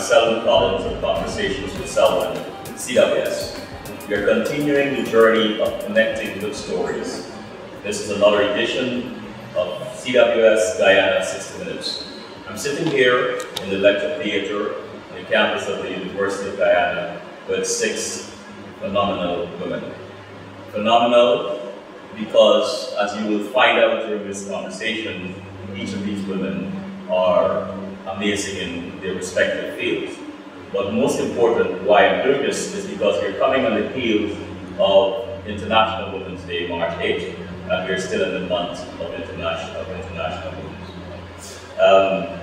Selwyn Collins of Conversations with Selwyn, CWS. We are continuing the journey of connecting good stories. This is another edition of CWS Guyana 60 Minutes. I'm sitting here in the lecture theater on the campus of the University of Guyana with 6 phenomenal women. Phenomenal because, as you will find out during this conversation, each of these women are amazing in their respective fields. But most important, why I'm doing this is because we're coming on the heels of International Women's Day, March 8th, and we're still in the month of International Women's Day.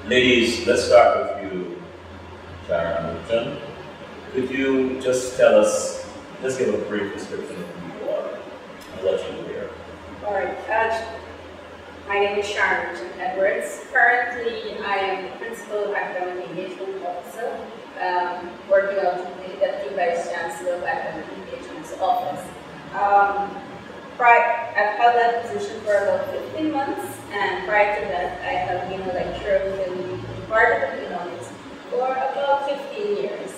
Ladies, let's start with you, Sharon Hamilton. Could you just tell us, just give a brief description of who you are and what you do here? All right. My name is Sharon Edwards. Currently, I am the Principal Academic Engagement Officer, working out of the Deputy Vice Chancellor of Academic Engagement's office. I've held that position for about 15 months, and prior to that, I have been a lecturer within the Department of Economics for about 15 years.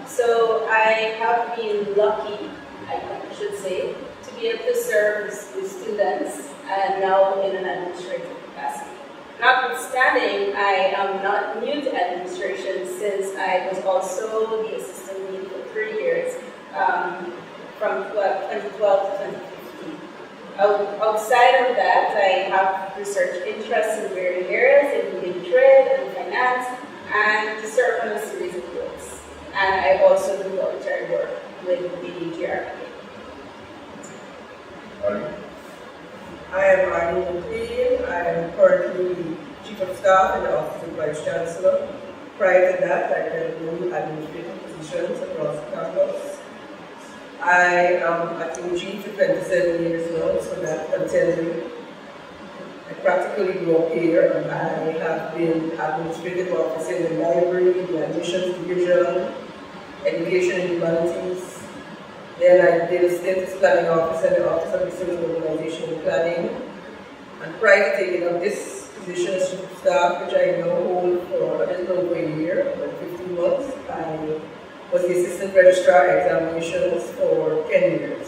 So I have been lucky, I should say, to be able to serve the students and now in an administrative capacity. Notwithstanding, I am not new to administration since I was also the assistant dean for 3 years, from 2012 to 2015. Outside of that, I have research interests in various areas, including trade and finance, and to serve on a series of boards. And I also do voluntary work with the GRP. I am Arlene McLean. I am currently Chief of Staff in the Office of Vice Chancellor. Prior to that, I held many administrative positions across the campus. I am at UG for 27 years now, so that continued. I practically grew up here. I have been administrative officer in the library, the admissions division, education and humanities. Then I did a status planning officer in the Office of Research Organization and Planning. And prior to taking up this position as Chief of Staff, which I now hold for a little over a year, about 15 months, I was the Assistant Registrar Examinations for 10 years.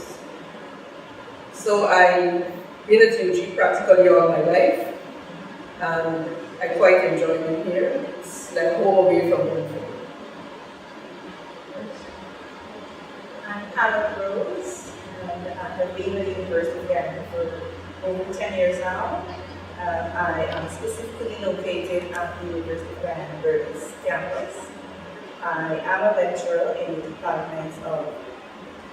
So I've been at UG practically all my life, and I quite enjoy being here. It's like home away from home. I'm Hannah Rose, and I have been at the University of Guyana for over 10 years now. I am specifically located at the University of Guyana Berks campus. I am a lecturer in the Department of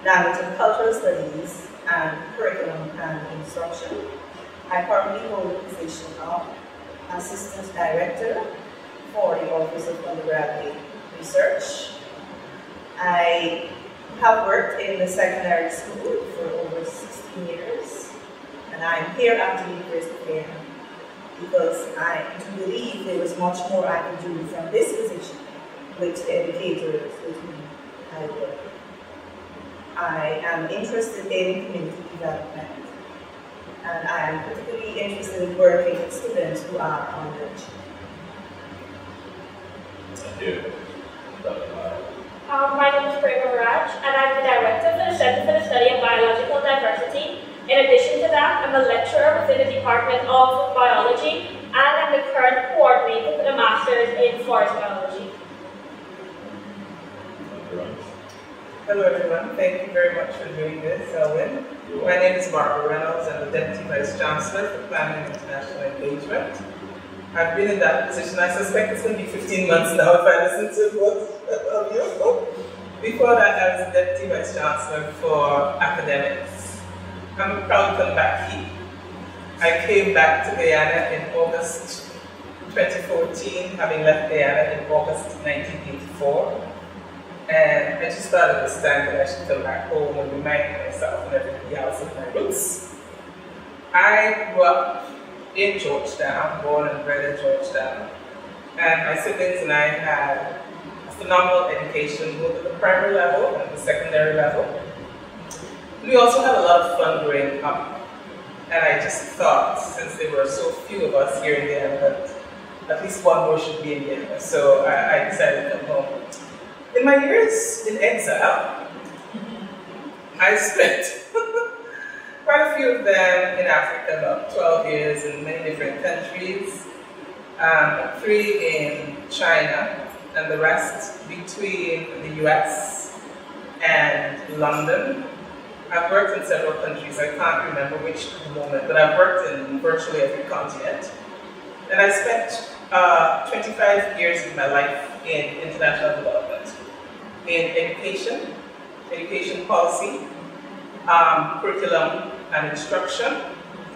Language and Cultural Studies and Curriculum and Instruction. I currently hold the position of Assistant Director for the Office of Undergraduate Research. I have worked in the secondary school for over 16 years, and I'm here at the University of Guyana because I do believe there is much more I can do from this position with the educators with whom I work. I am interested in community development, and I am particularly interested in working with students who are underrepresented. Thank you. My name is Prema Raj, and I'm the Director for the Center for the Study of Biological Diversity. In addition to that, I'm a lecturer within the Department of Biology, and I'm the current coordinator for the Masters in Forest Biology. Hello everyone, thank you very much for doing this, Selwyn. My name is Barbara Reynolds. I'm the Deputy Vice Chancellor for Planning and International Engagement. I've been in that position, I suspect it's going to be 15 months now if I listen to both of you. Before that, I was the Deputy Vice Chancellor for Academics. I'm proud to come back here. I came back to Guyana in August 2014, having left Guyana in August 1984. And I just thought it was time that I should come back home and remind myself and everybody else of my roots. I grew up in Georgetown, born and bred in Georgetown. And my siblings and I had a phenomenal education, both at the primary level and the secondary level. We also had a lot of fun growing up. And I just thought, since there were so few of us here in Guyana, that at least one more should be in Guyana. So I decided to come home. In my years in exile, I spent quite a few of them in Africa, about 12 years in many different countries, 3 in China, and the rest between the US and London. I've worked in several countries, I can't remember which at the moment, but I've worked in virtually every continent. And I spent 25 years of my life in international development, in education policy, curriculum and instruction,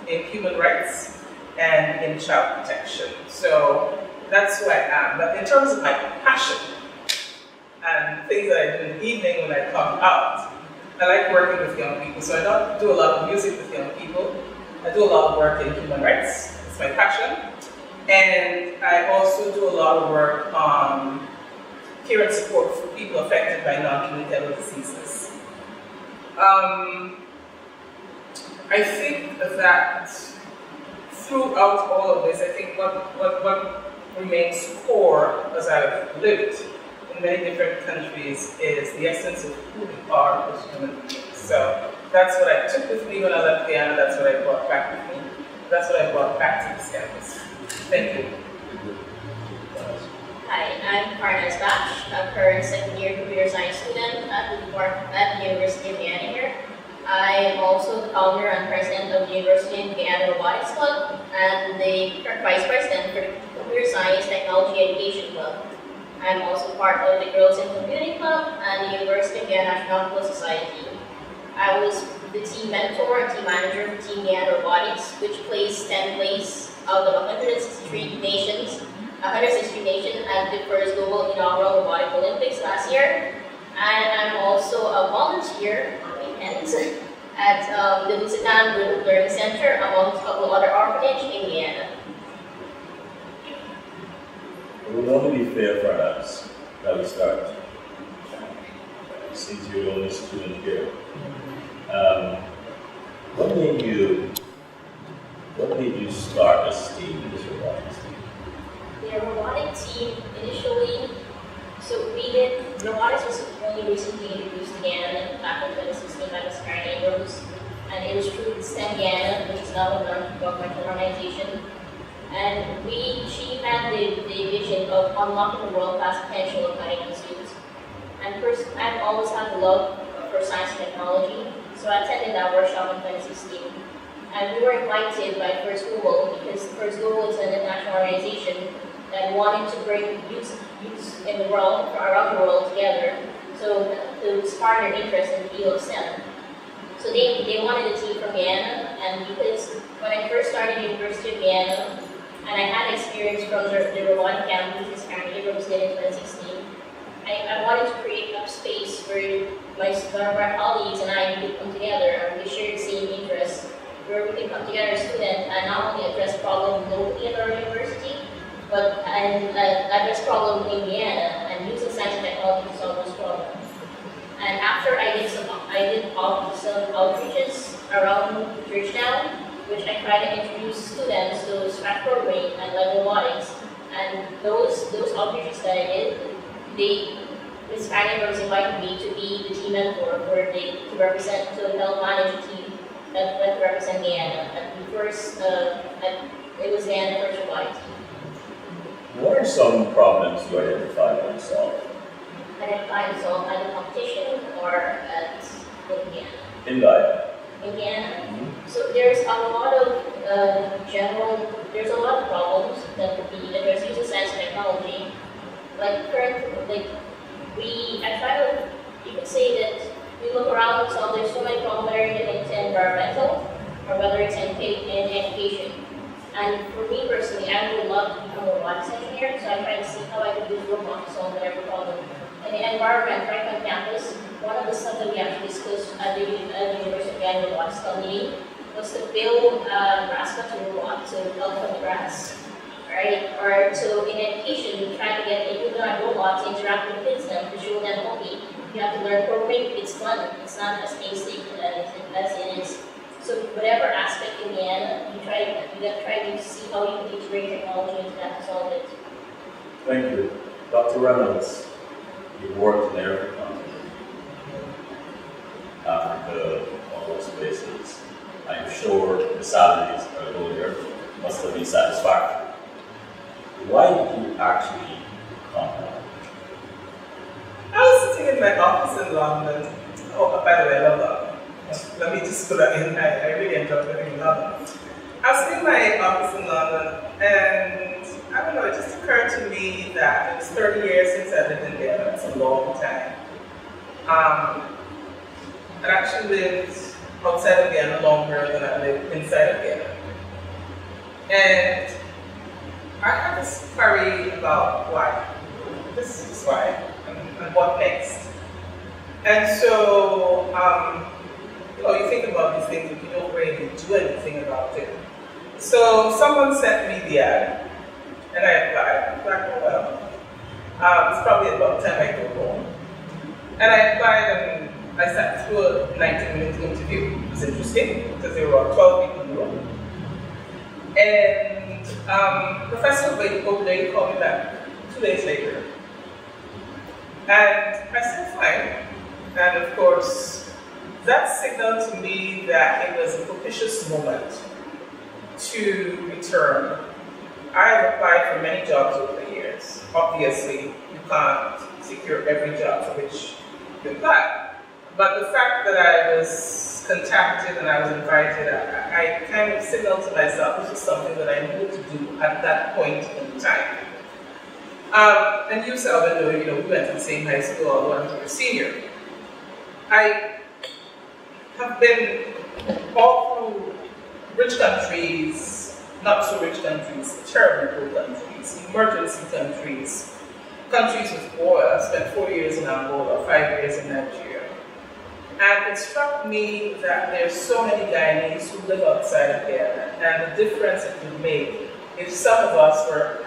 in human rights, and in child protection. So that's who I am. But in terms of my passion and things that I do in the evening when I come out, I like working with young people. So I don't do a lot of music with young people. I do a lot of work in human rights. It's my passion. And I also do a lot of work on care and support for people affected by non-communicable diseases. I think that throughout all of this, I think what remains core as I've lived in many different countries is the essence of who we are as human beings. So that's what I took with me when I left Guyana, that's what I brought back with me. That's what I brought back to this campus. Thank you. Hi, I'm Karnaz Bash, a current second-year computer science student at the University of Guyana here. I am also the founder and president of the University of Guyana Robotics Club and the vice president for the Computer Science Technology Education Club. I'm also part of the Girls in Computing Club and the University of Guyana Astronomical Society. I was the team mentor and team manager for Team Guyana Robotics, which placed 10th place out of 163 nations at the first global inaugural robotic Olympics last year. And I'm also a volunteer on weekends at the Lusitan Global Learning Center, amongst a couple of other orphanages in Guyana. It would only be fair for us that we start, since you're the only student here. What made you start this team, this robotics team? The robotic team initially, robotics was only recently introduced to Guyana back in 2016 by Ms. Karen Abrams, and it was through STEM Guyana, which is now a non-governmental organization. And she had the vision of unlocking the world-class potential of high-income students. And first, I've always had a love for science and technology, so I attended that workshop in 2016. And we were invited by First Global, because First Global is an international organization that wanted to bring youth in the world, around the world together, so to spark their interest in the field of STEM. So they wanted a team from Guyana, and because when I first started at the University of Guyana, and I had experience from the robotic campus, which Karen Abrams did in 2016, I wanted to create a space where one of my colleagues and I could come together and we share the same interests, where we can come together as students and not only address problems locally at our university, but address problems in Guyana and using science and technology to solve those problems. And after I did some outreaches around Georgetown, which I tried to introduce students to scratch programming and robotics, and those outreaches that I did, Ms. Karen was invited me to be the team mentor to help manage a team that represent Guyana. At the first, it was Guyana First Robotics team. What are some problems you identified and solved? Identified and solved at the competition or at Guyana? In Guyana. In Guyana. So there's a lot of there's a lot of problems that could be addressed using science and technology. You could say that we look around, so there's so many problems, whether it's environmental or whether it's in education. And for me personally, I would love to become a robotics engineer, so I try to see how I could use robots to solve whatever problem. In the environment, right on campus, one of the stuff that we actually discussed at the University of Guyana Robotics Club meeting was to build a grass cutting robot to help cut the grass, right? Or so in education, we try to get a human robot to interact with kids and to show them, okay, you have to learn programming, it's fun, it's not as basic as it is. So whatever aspect in Guyana, we try to see how you can integrate technology into that to solve it. Thank you. Dr. Reynolds, you worked in every continent, Africa, all those places. I'm sure the salaries are low there, must have been satisfactory. Why did you actually come back? I was sitting in my office in London. Oh, by the way, I love London. Let me just put that in. I really enjoy living in London. I was sitting in my office in London, and I don't know, it just occurred to me that it was 30 years since I lived in Guyana. It's a long time. I actually lived outside of Guyana longer than I lived inside of Guyana. And I had this query about why. This is why, and what next. And so, you think about these things, but you don't really do anything about it. So someone sent me the ad, and I applied. It's probably about the time I go home. And I applied, and I sat through a 90-minute interview. It was interesting, because there were 12 people in the room. And Professor Obley called me back 2 days later. And I said, fine. And of course, that signaled to me that it was a propitious moment to return. I have applied for many jobs over the years. Obviously, you can't secure every job for which you apply. But the fact that I was contacted and I was invited, I kind of signaled to myself this was something that I needed to do at that point in time. And you, Salvador, we went to the same high school, although I'm a senior. I have been all through rich countries, not so rich countries, terribly poor countries, emergency countries, countries with war. I spent 4 years in Angola, 5 years in Nigeria. And it struck me that there's so many Guyanese who live outside of Guyana, and the difference it would make if some of us were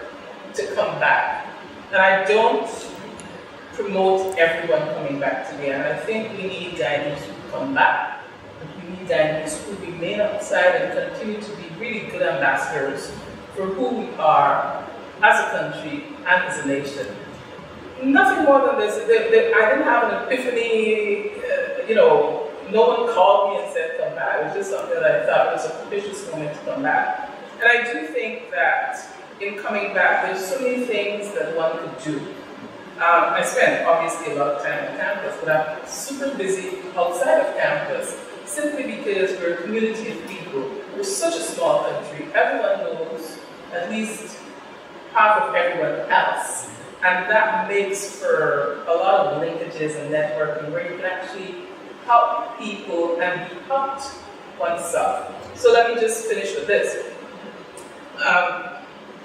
to come back. And I don't promote everyone coming back to Guyana. I think we need Guyanese who come back. We need Guyanese who remain outside and continue to be really good ambassadors for who we are as a country and as a nation. Nothing more than this. I didn't have an epiphany, no one called me and said come back. It was just something that I thought was a propitious moment to come back. And I do think that in coming back, there's so many things that one could do. I spend obviously a lot of time on campus, but I'm super busy outside of campus simply because we're a community of people. We're such a small country. Everyone knows at least half of everyone else. And that makes for a lot of linkages and networking where you can actually help people and be helped oneself. So let me just finish with this.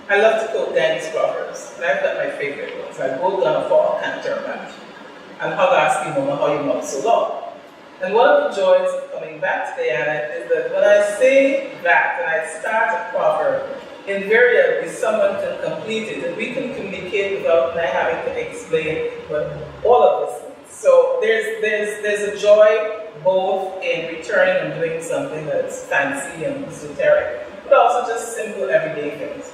I love to quote Dennis Proverbs, and I've got my favorite ones, like "Go down a fall, can't turn back," and "How asking mama how you not so long." And one of the joys of coming back to Guyana is that when I say that and I start a proverb, invariably someone can complete it, and we can communicate without my having to explain all of this. So there's a joy both in returning and doing something that's fancy and esoteric, but also just simple everyday things.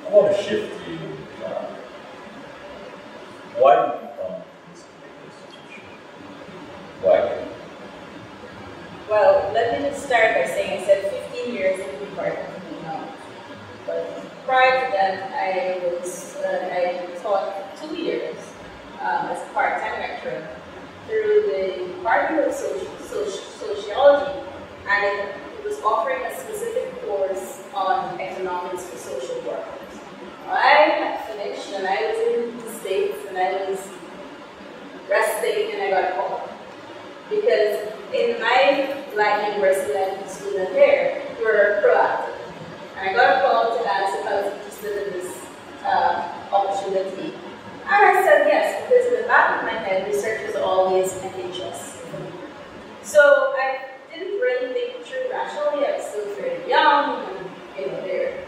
I want to shift to you. Why did you come to this institution? Why? Well, let me just start by saying I said 15 years in the department now. But prior to that, I taught 2 years as a part-time lecturer through the Department of Sociology, and it was offering a specific course on economics for social workers. I had finished, and I was in the States, and I was resting, and I got a call. Because in my Black University Latin student there, we were proactive. And I got a call to ask if I was interested in this opportunity. And I said yes, because in the back of my head, research was always an interest. So I didn't really think it through rationally. I was still fairly young and there.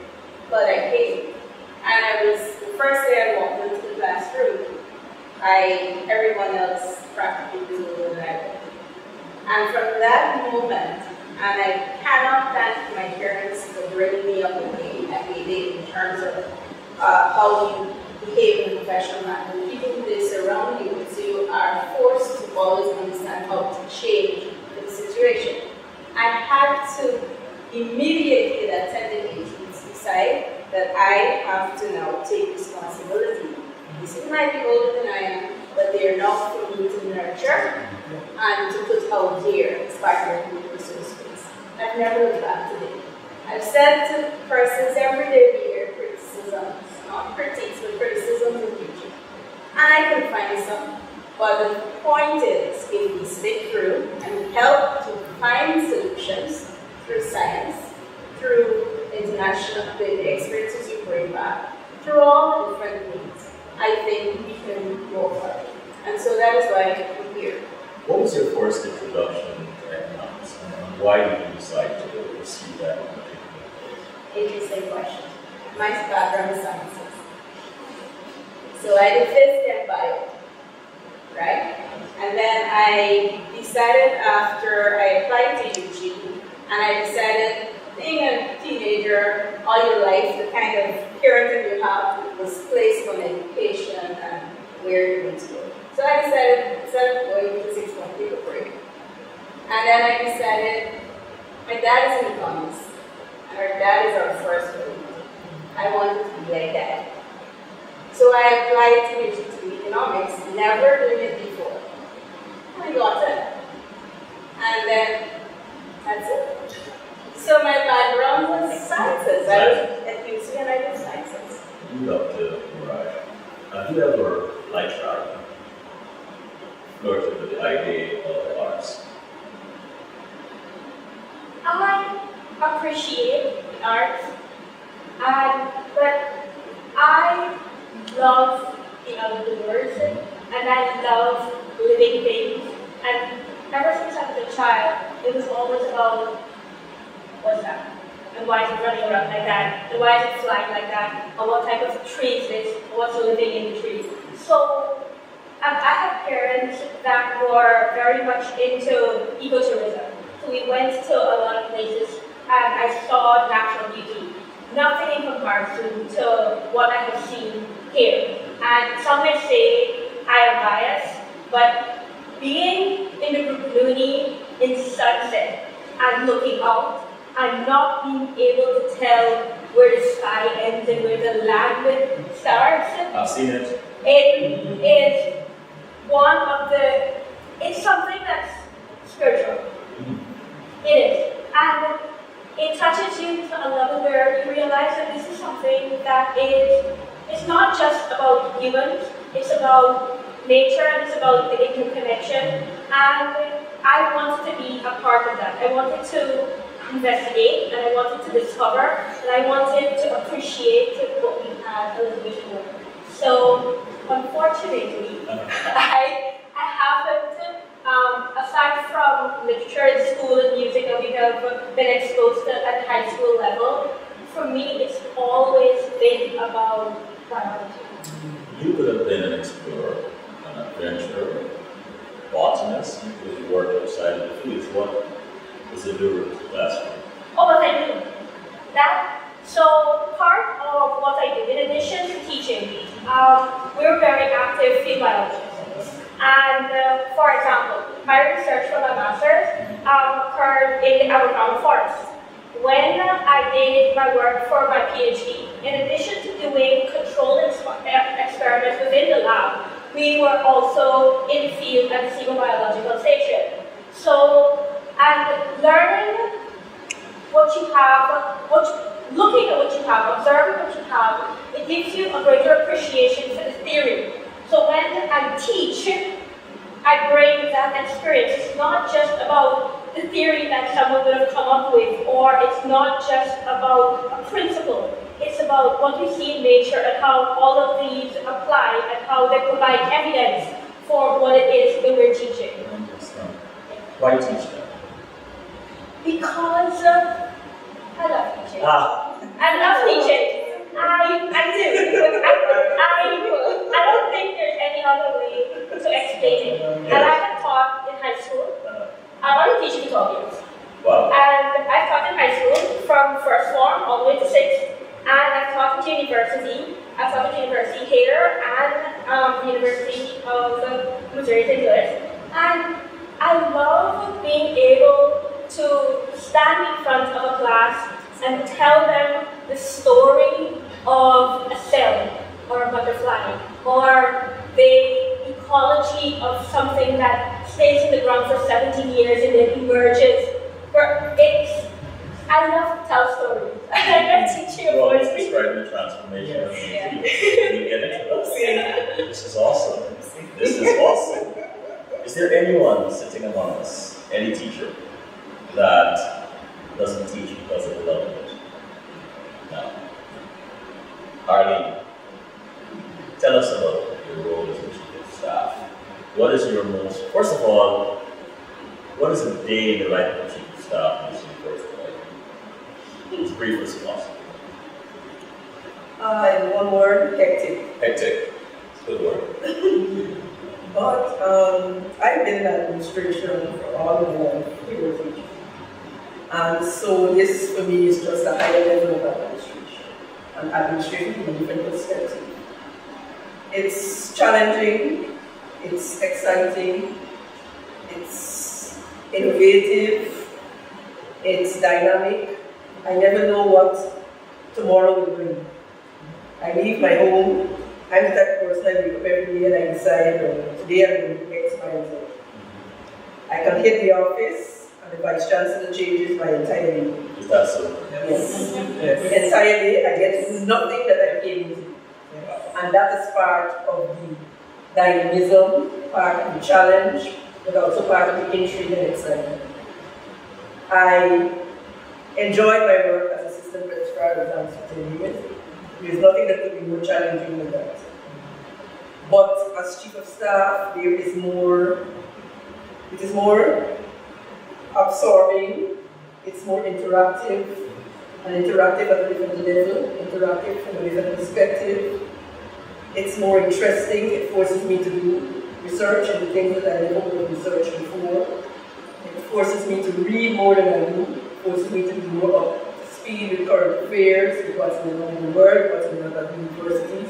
But I came. And the first day I walked into the classroom, everyone else practically knew what I did. And from that moment, And I cannot thank my parents for bringing me up with me at the day in terms of how you behave in a professional manner. The people who they surround you with, so you are forced to always understand how to change the situation. I had to immediately at that tender age decide that I have to now take responsibility. These people might be older than I am, but they are not for me to nurture and to put out there as part of the resource space. I've never looked back today. I've said to persons every day we hear criticisms, not critiques, but criticisms in future. And I can find some. But the point is, if we stick through and help to find solutions through science, through international, the experiences you bring back, through all the different means, I think we can go forward. And so that is why I'm here. What was your first introduction to economics, and why did you decide to pursue that? Interesting question. My background is sciences. So I did physics and bio, right? And then I decided after I applied to UG, and I decided, being a teenager, all your life, the kind of parenting you have was placed on education and where you're going to go. So I decided, instead of going to 6 months, take a break. And then I decided, my dad is an economist, and our dad is our first role. I wanted to be like that. So I applied to economics, never doing it before. I got it. And then, that's it. So my background was sciences. I was at UC and I did sciences. You love to write. Have you ever, like Charlie, flirted with the idea of arts? I appreciate the arts, but I love the outdoors and I love living things. And ever since I was a child, it was always about what's that? And why is it running around like that? And why is it flying like that? And what type of tree is this? And what's living in the trees? So I have parents that were very much into ecotourism. So we went to a lot of places and I saw natural beauty. Nothing in comparison to what I have seen here. And some may say I am biased, but being in the Brooklyn in sunset and looking out and not being able to tell where the sky ends and where the land starts. I've seen it. It is one of the, it's something that's spiritual. It is. And it touches you to a level where you realize that this is something that is, it's not just about humans, it's about nature and it's about the interconnection. And I wanted to be a part of that. I wanted to investigate and I wanted to discover and I wanted to appreciate what we had a little bit more. So unfortunately, I haven't, aside from literature in school and music that we have been exposed to at high school level, for me it's always been about biology. You could have been an explorer, an adventurer, botanist. You could work outside of the fields. What is the lure to classroom? Oh, what I do. So part of what I do, in addition to teaching, we're very active field biologists. And for example, my research for my master's occurred in the Amazon forest. When I did my work for my PhD, in addition to doing controlled experiments within the lab, we were also in the field at the Seagull Biological Station. So, and learning what you have, looking at what you have, observing what you have, it gives you a greater appreciation for the theory. So when I teach, I bring that experience. It's not just about the theory that someone would have come up with, or it's not just about a principle. It's about what we see in nature and how all of these apply and how they provide evidence for what it is that we're teaching. Why teach that? Because I love teaching. I love teaching. I do. I don't think there's any other way to explain it. And I have taught in high school. I've only teaching for 12 years. Wow. And I've taught in high school from first form all the way to sixth. And I've taught at university. I've taught at university here and the University of Missouri St. Louis. And I love being able to stand in front of a class and tell them the story of a cell or a butterfly or the ecology of something that stays in the ground for 17 years and then emerges. I love to tell stories. I'm teaching a Well, voice. it's describing the transformation of the people. You get into that. This is awesome. This is awesome. Is there anyone sitting among us, any teacher, that doesn't teach because of the love of it? No. Arlene, tell us about your role as a chief of staff. What is your most, first of all, what is a day in the life of a chief of staff in this university? As brief as possible. In one word, hectic. Hectic. It's a good word. But I've been in administration for all of my life, period. And so this for me is just a higher level of administration. And administration from a different perspective. It's challenging, it's exciting, it's innovative, it's dynamic. I never know what tomorrow will bring. I leave my home, I'm the type of person I wake up every day and I decide, today I'm going to do X, Y, and Z. I can hit the office and the Vice Chancellor changes my entire day. Is that so? Yes. The entire day I get to do nothing that I came to do. And that is part of the dynamism, part of the challenge, but also part of the intrigue and excitement. I enjoyed my work as assistant registrar of exams for 10 years. There's nothing that could be more challenging than that. But as chief of staff, there is more, it is more absorbing, it's more interactive, and interactive at a different level, interactive from a different perspective. It's more interesting, it forces me to do research into things that I never would have researched before. It forces me to read more than I do, it forces me to be more up to speed with current affairs, with what's going on in the world, what's going on at universities.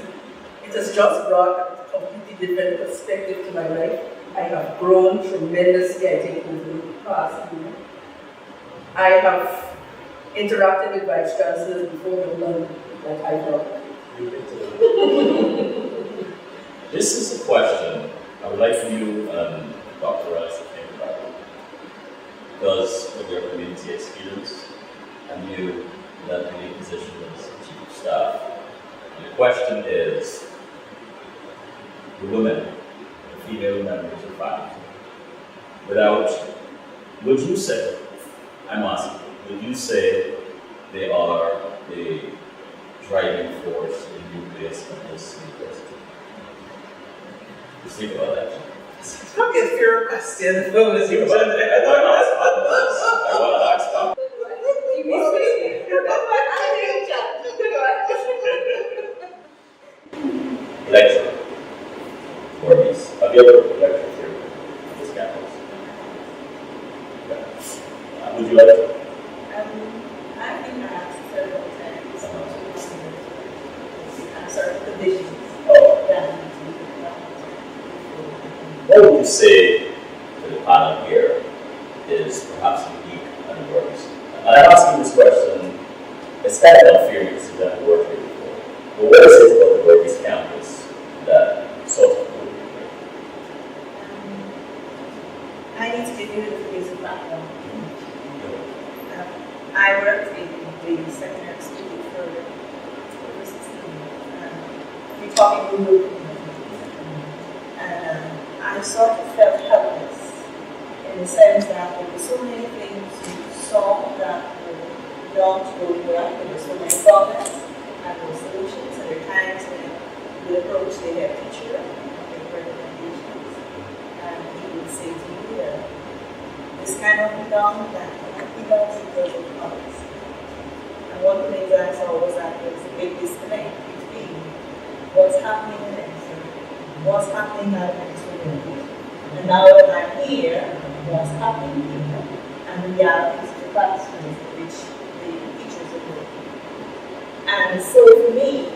It has just brought a completely different perspective to my life. I have grown tremendously, I think, over the past year. I have interacted with Vice Chancellors before, but none like I thought. This is a question I would like for you and Dr. Rice to think about, because of your community experience and you led the position as chief of staff. And the question is, the women, the female members of faculty, would you say, I'm asking, would you say they are the driving force in the nucleus of this university? Just think about that. It's probably a fair question. I want to ask about. Lecture. Maurice, have you ever lectured here on this campus? Yeah. Would you like to? I've been asked several times on certain conditions that What would you say to the panel here is perhaps unique and works? And I'm asking this question, it's kind of unfair because you've never worked here before. But what is it about the Burmese campus that sort of would be here? I need to give you the basic background. I worked in the secondary school for over 16 years. We're talking group. And I sort of felt helpless in the sense that there were so many things you saw that were not going well. There were so many problems and no solutions. And there were times when you would approach the head teacher and make recommendations. And he would say to you, this cannot be done, that cannot be done because of others. And one of the things that I saw was that there was a big disconnect between what's happening in the what's happening now and now that I'm here, what's happening here, and the realities of classrooms in which the teachers are working. And so for me,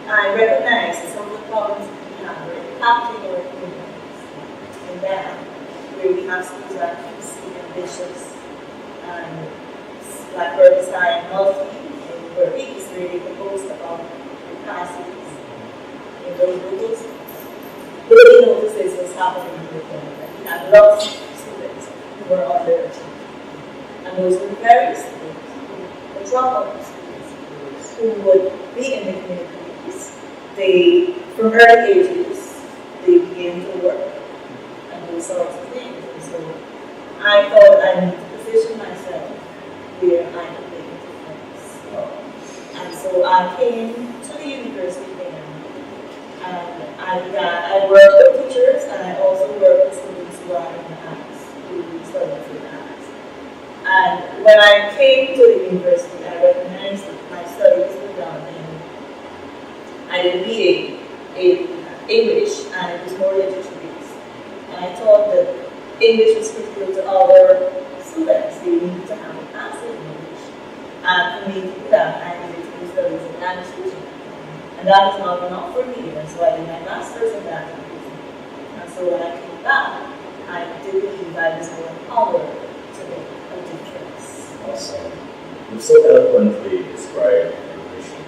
I recognize that some of the problems we have are impacting our communities. And that, where we have schools that are cutesy, ambitious, and Blackbird Design Multi, where it is really composed of capacities in those groups. Really notices what's happening in the community. We had lots of students who were underachieved. And those were very students, the dropout students, who would be in the communities. They, from early ages, they began to work and those sorts of things. And so I thought I need to position myself where I could make a difference. And so I came to the university there, and I worked with teachers, and I also worked with students who are in the arts, who study in the arts. And when I came to the university, I recognized that my studies were done in, I did BA in English, and it was more literature based. And I thought that English was critical to our students. They needed to have a class in English. And for me to do that, I needed to do studies in language teaching. And that was not enough for me. And so I did my master's in that. And so when I came back, I did believe I was more empowered to make a difference. Awesome. You so eloquently described your mission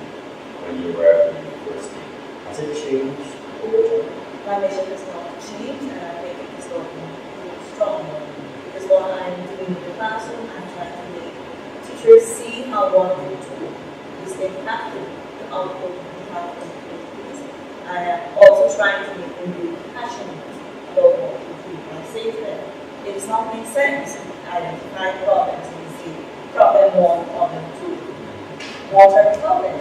when you were at the university. Has it changed over time? My mission has not changed, and I think it is working stronger. Because what I'm doing in the classroom, I'm trying to make teachers see how one of the tools is impacting the output we have from the kids. I am also trying to make them be passionate about what we do. I say to them, it does not make sense to identify problems and see problem one, problem two. What are the problems?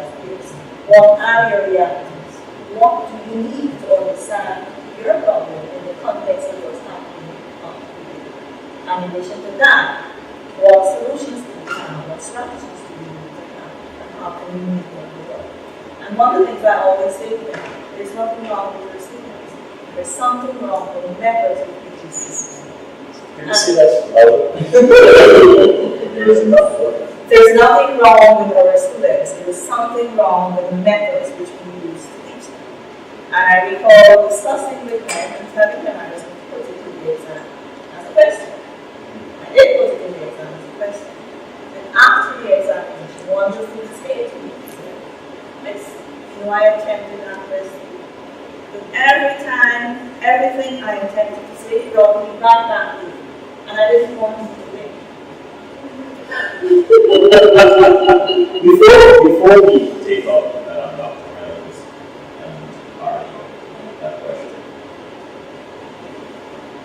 What are your realities? What do you need to understand your problem in the context of what's happening on the field? And in addition to that, what solutions do we have? What strategies do we need to have? And how can we meet them to work? And one of the things I always say to them, there's nothing wrong with your students. There's something wrong with the methods of teaching system. Can you see that? There's nothing wrong with our students. There is something wrong with the methods which we use to teach them. And I recall discussing with them and telling them I was going to put it in the exam as a question. I did put it in the exam as a question. And after the examination, one just did say to me, Miss, you know I attempted that question. But every time, everything I attempted to say brought me right back to you. And I didn't want to do it. Before we take up Dr. Reynolds and Ari on that question,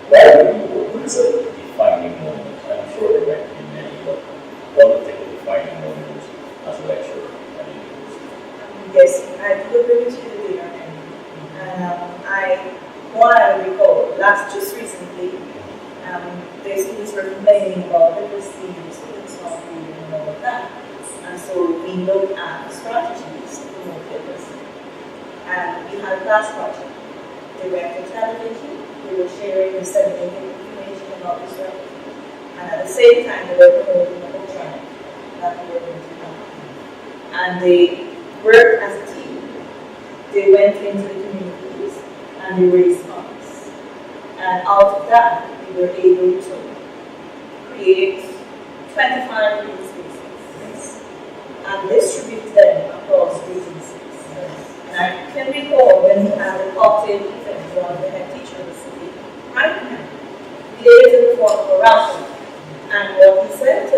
what is a defining moment? I'm sure there might be many, but what would take a defining moment as a lecturer at university? Yes, I do agree with you there. What I recall, just recently, the students were complaining about literacy, the students not reading and all of that. And so we looked at strategies to promote literacy. And we had a class project. They went to television, they were sharing and disseminating information about the strategy. And at the same time, they were promoting the book trial that we were going to have. And they worked as a team. They went into the communities and they raised funds. And out of that, we were able to create 25 green spaces and distribute them across agencies. And I can recall when we had a cocktail event, one of the head teachers of the city, right now, he did it in the form of a raffle. And what he said to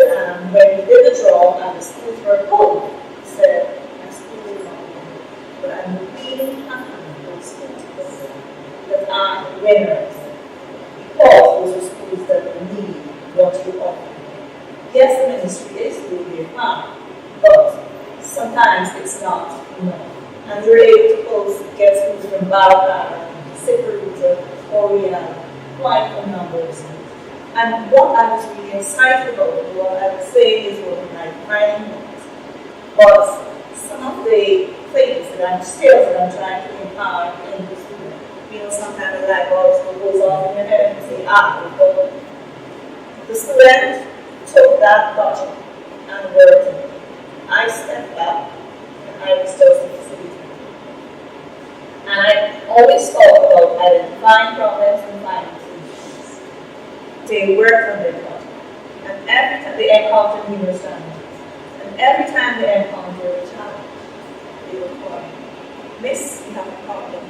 when we did the draw and the schools were pulled, he said, my school is not winning, but I'm really happy with those schools that are winners. Because those are schools that need what you offer. Yes, the ministry is doing their part, but sometimes it's not enough. And we're able to get schools from Balkan, Siparuta, Oriana, quite a number of schools. And what I was really excited about, what I would say is one of my defining moments, was some of the things skills that I'm trying to empower in the student. You know, sometimes the light bulb goes off in your head and you say, well, the student took that project and worked on it. I stepped back and I was just a facilitator. And I always thought about identifying problems and finding solutions. They worked on their project. And every time they encountered numerous challenges. And every time they encountered a challenge, they would call me, Miss, we have a problem.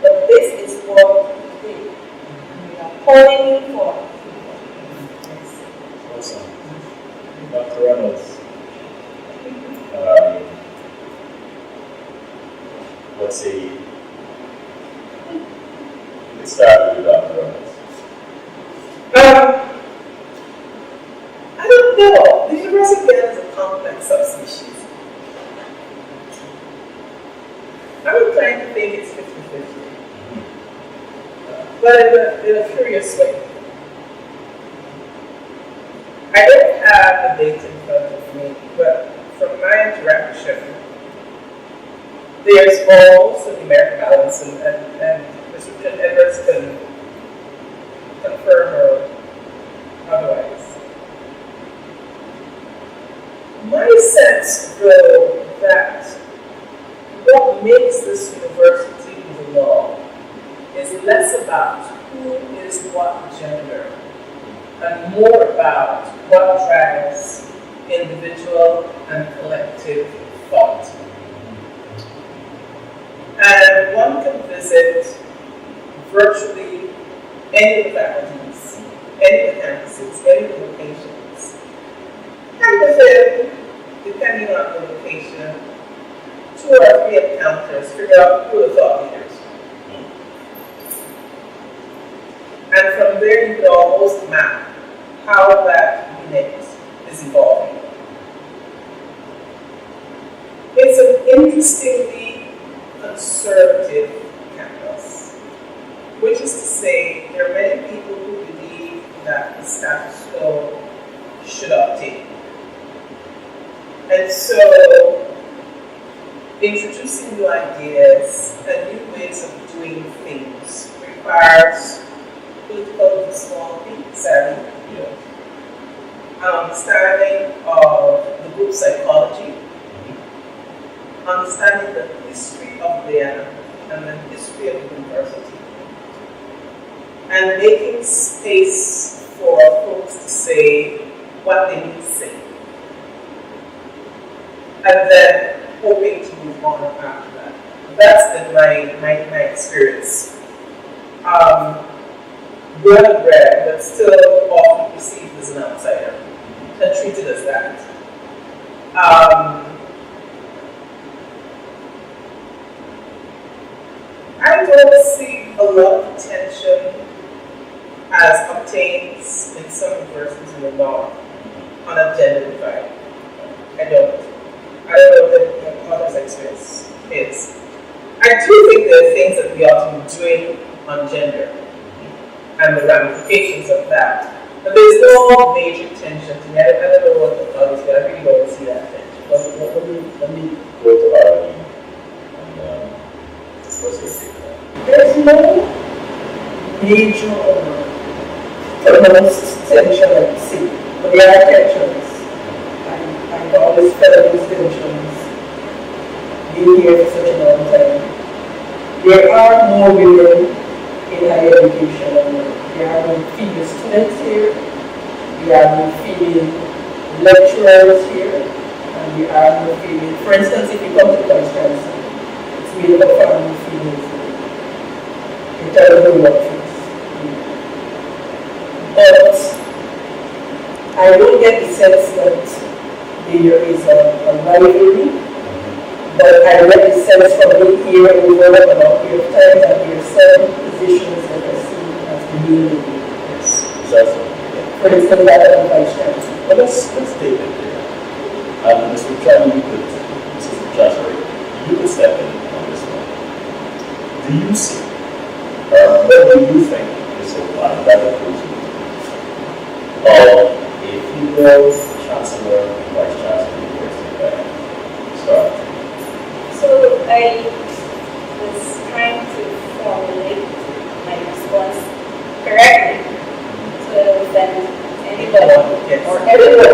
But this is what we did. And we are calling you for. Awesome. Dr. Reynolds, let's see. Let's start with Dr. Reynolds. I don't know. The University of Guyana is a complex subspecies. I'm inclined to think it's 50-50. But in a curious way. I don't have the data in front of me, but from my interaction, there's also numeric balance, and Mr. Edwards can confirm or otherwise. My sense, though, that what makes this university belong is less about who is what gender and more about what drives individual and collective thought. And one can visit virtually any of the faculties, any of the campuses, any of the locations, and within, depending on the location, 2 or 3 encounters, figure out who the thought leaders. And from there you can almost map how that unit is evolving. It's an interestingly conservative campus, which is to say there are many people who believe that the status quo should update. And so introducing new ideas and new ways of doing things requires political diplomacy, savvy, an understanding of the group psychology, understanding the history of Guyana and the history of the university, and making space for folks to say what they need to say, and then hoping to move on after that. That's my experience. Well bred, but still often perceived as an outsider and treated as that. I don't see a lot of attention as obtains in some universities in the north on a gender divide. I don't know what others' experience is. I do think there are things that we ought to be doing on gender and the ramifications of that. But there's no major tension to me. I don't know what the thought is, but I really don't see that tension. Let me go to Arlene and what's your take on that? There's no major pronounced tension I see, but there are tensions. I always felt those tensions being here for such a long time. There are more women in higher education, and there are more female students here, there are more female lecturers here, and there are more female. For instance, if you come to Vice Chancellor, it's made up of far more females in terms of the workforce. But I don't get the sense that there is a rivalry, but I get the sense from being here over about your time that there are certain positions that are seen as being Yes, exactly. for instance, that of Vice Chancellor. But let's take it there. And Mr. Chairman, Mr. Chancellor, you could step in on this one. Do you see, what do you think is a better improvement of a female chancellor and vice chancellor of the University of Guyana? Start. So I was trying to formulate my response correctly. So then any Anyone, yes. or everyone.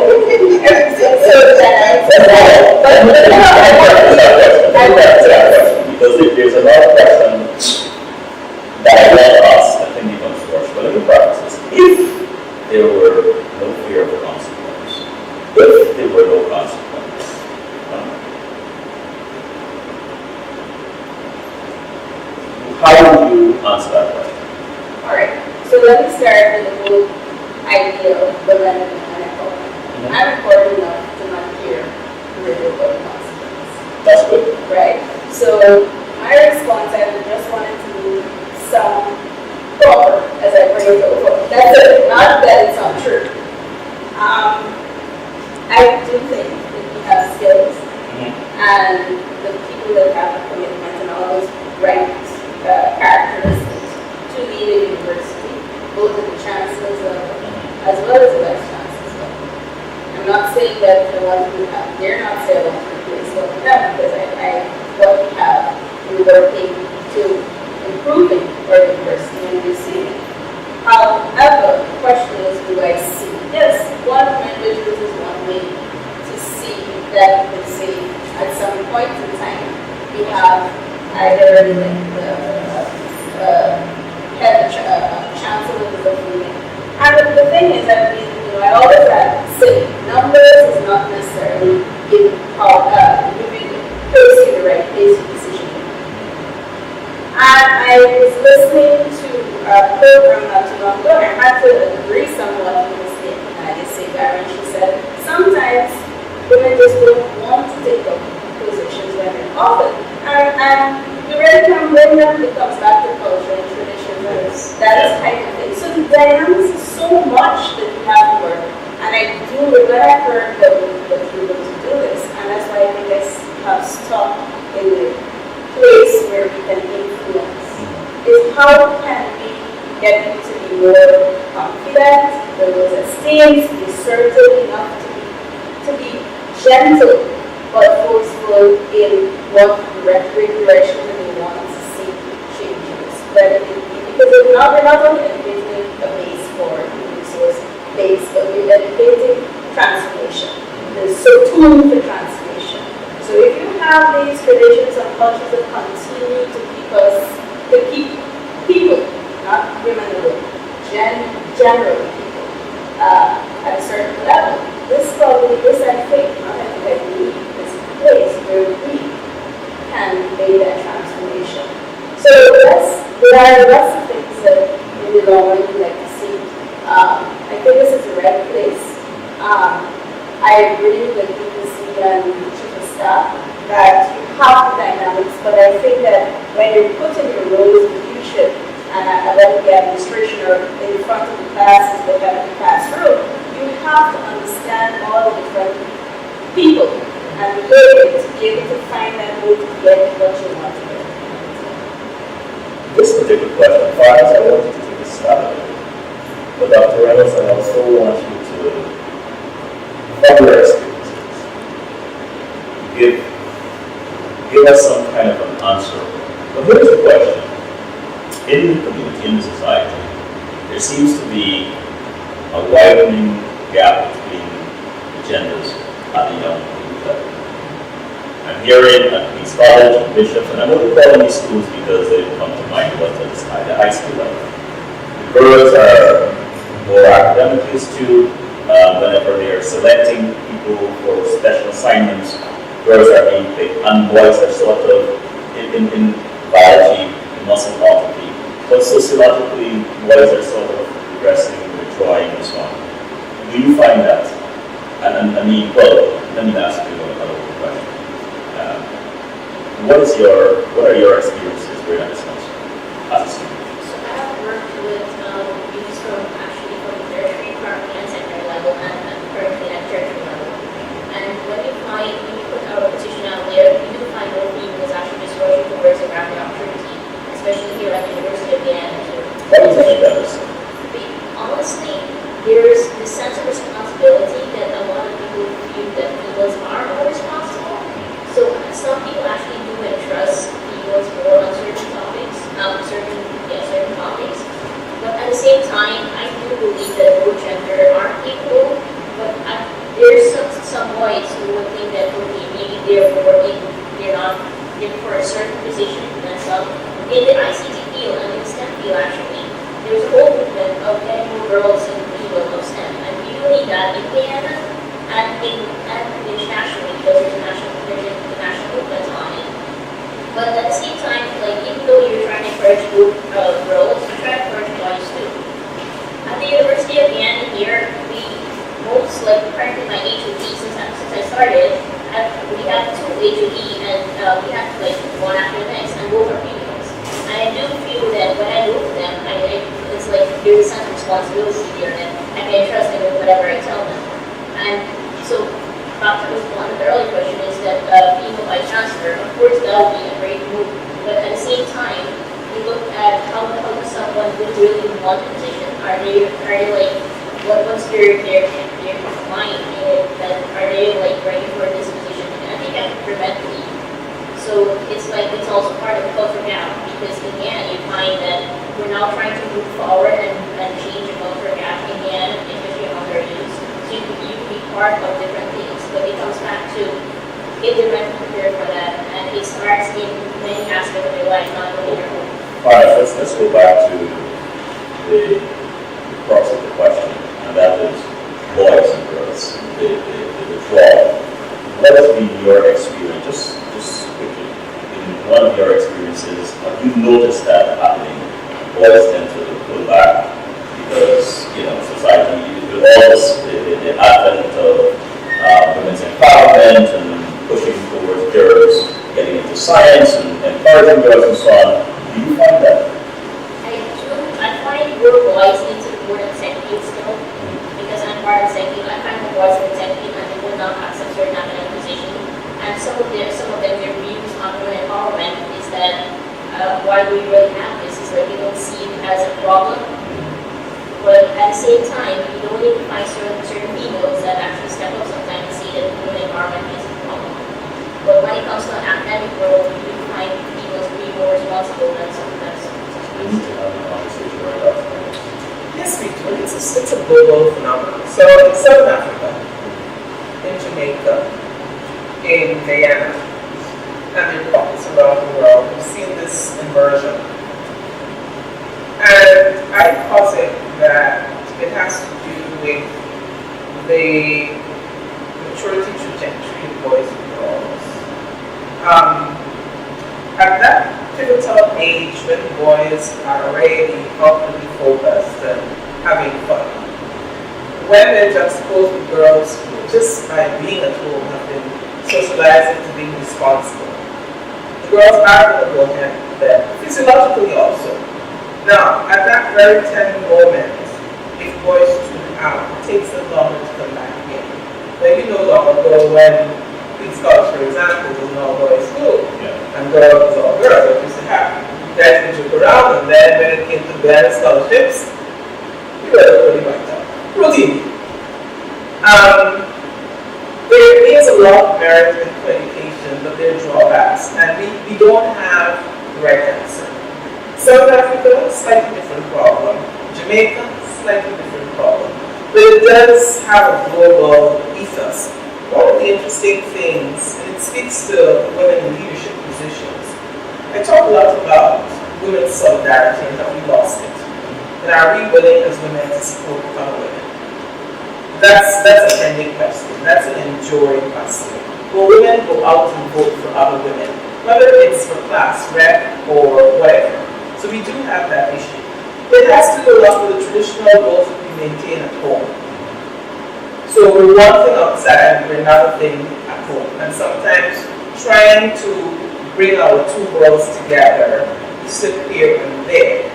So that but I want to Because there's a lot of questions that I want to ask that can become structural practices if there were no fear of consequence. If there were no consequence. How would you answer that question? Alright, so let me start with the whole idea of preventive and economic. I'm important enough to not care really about the consequence. That's good. Right? So my response, I just wanted to sound proper as I bring it over. That's it, not that it's not true. I do think that we have skills and the people that have a commitment and all those right characteristics to lead a university, both at the chancellor's level as well as the vice chancellor's level. I'm not saying that the ones we have, they're not saying I want to replace what we have, because what we have, we're working to improving our university and we see it. However, the question is, do I see? Yes, one of my visuals is one way to see that we can say at some point in time we have either the head chancellor of the building. And the thing is that I always say numbers is not necessarily giving place you the right place for decision making. And I was listening to a program not too long ago, and I had to agree somewhat with this statement. I did say that, and she said sometimes women just don't want to take up positions when they're offered. And you really can bring them, it comes back to culture and tradition, that type of thing. So the dynamics is so much that you have to work. And I do, when I heard that we were able to do this, and that's why I think I have stuck in the place where we can influence, is how can we get people to be more confident, build those esteems, be assertive enough to be gentle but forceful in what direction they want to see changes. Because we're not only educating a base for resource base, but we're educating transformation. There's so tuned for transformation. So if you have these traditions and cultures that continue to keep people, not women alone, general people, at a certain level, this I think, not I think I believe, is a place where we can make that transformation. So there are lots of things that we would like to see. I think this is the right place. I agree with DPC and Chief of Staff that you have the dynamics, but I think that when you're put in your roles of leadership and about the administration or in front of the classes that have to pass through, you have to understand all the different people and behavior to be able to find that way to get what you want to get. This particular question, first I wanted to take a stab at it. But Dr. Reynolds, I also want you to, from your experiences, give us some kind of an answer. But here's the question. In the community, in the society, there seems to be a widening gap between the genders at the young people level. I'm hearing at Queen's College and Bishop, and I'm only calling these schools because they come to mind, but at the high school level. The girls are more academically astute. Whenever they are selecting people for special assignments, girls are being picked, and boys are sort of in biology, in muscularity, but sociologically, boys are sort of progressing, withdrawing, and so on. Do you find that? And I mean, well, let me ask you another question. What are your experiences where that is concerned as a student? So I have worked with youths from tertiary, primary, and secondary level, and currently at tertiary level. And when you put our petition out there, you do find more people is actually just rushing towards a rapid opportunity, especially here at the University of Guyana. What do you think that is? Honestly, there's this sense of responsibility that a lot of people feel that females are more responsible. So some people actually do entrust females more on certain topics, certain topics. But at the same time, I do believe that both gender are equal boys who would think that okay, maybe they're working, they're not looking for a certain position and stuff. In the ICT field and in STEM field actually, there's a whole movement of getting more girls in the field of STEM. And we do need that in Guyana and internationally because there's international movements on it. But at the same time, like even though you're trying to encourage girls, you try to encourage boys too. At the University of Guyana here, we most like currently my HOD since I started, we have 2 HOD and we have like one after the next, and both are females. And I do feel that when I look at them, it's like there's a sense of responsibility here that I can trust them with whatever I tell them. And so back to one of the early question is that female vice chancellor, of course that would be a great move, but at the same time, we look at how does someone who really want a position, are they like what's their mind in it, that are they like ready for this position? And I think that could prevent me. So it's like it's also part of the culture gap because again you find that we're now trying to move forward and change the culture gap again, especially among our youth. So you can be part of different things, but it comes back to if they're meant to prepare for that, and it starts in many aspects of their life, not only their home. Alright, let's go back to the crux of the question, and that is boys and girls, the withdrawal. What has been your experience, just quickly, in one of your experiences, have you noticed that happening? Boys tend to pull back because, society, with all this, the advent of women's empowerment and pushing towards girls getting into science and encouraging girls and so on. Do you find that? I find more boys into the board executive still, because I'm part of executive. I find more boys in executive and they will not accept certain academic position. And some of them, their views on women empowerment is that why do we really have this? Is that we don't see it as a problem. But at the same time, you don't need to find certain females that actually step up sometimes and see that women empowerment is a problem. But when it comes to an academic world, you do find females to be more responsible than sometimes. We need to have a conversation about that. Yes, we do. It's a global phenomenon. So in South Africa, in Jamaica, in Guyana, and in pockets around the world, we've seen this inversion. And I posit that it has to do with the maturity trajectory of boys and girls. At that pivotal age when boys are already outwardly focused and having fun, when they're juxtaposed with girls who just by being at home have been socialized into being responsible, the girls are going to go ahead there, physiologically also. Now, at that very tender moment, if boys tune out, it takes them longer to come back in. Like long ago when Queen's College, for example, was an all-boys school, and girls was all girls, what used to happen? You guys would joke around, and then when it came to Guyana scholarships, you were pretty much up. Routine. There is a lot of merit in education, but there are drawbacks, and we don't have the right answer. South Africa, slightly different problem. Jamaica, slightly different problem. But it does have a global ethos. One of the interesting things, and it speaks to women in leadership positions, I talk a lot about women's solidarity and how we lost it. And are we willing as women to support other women? That's a pending question. That's an enduring question. Will women go out and vote for other women? Whether it's for class, rep, or whatever. So we do have that issue. It has to do a lot with the traditional roles that we maintain at home. So we're one thing outside and we're another thing at home. And sometimes trying to bring our two worlds together, we sit here and there.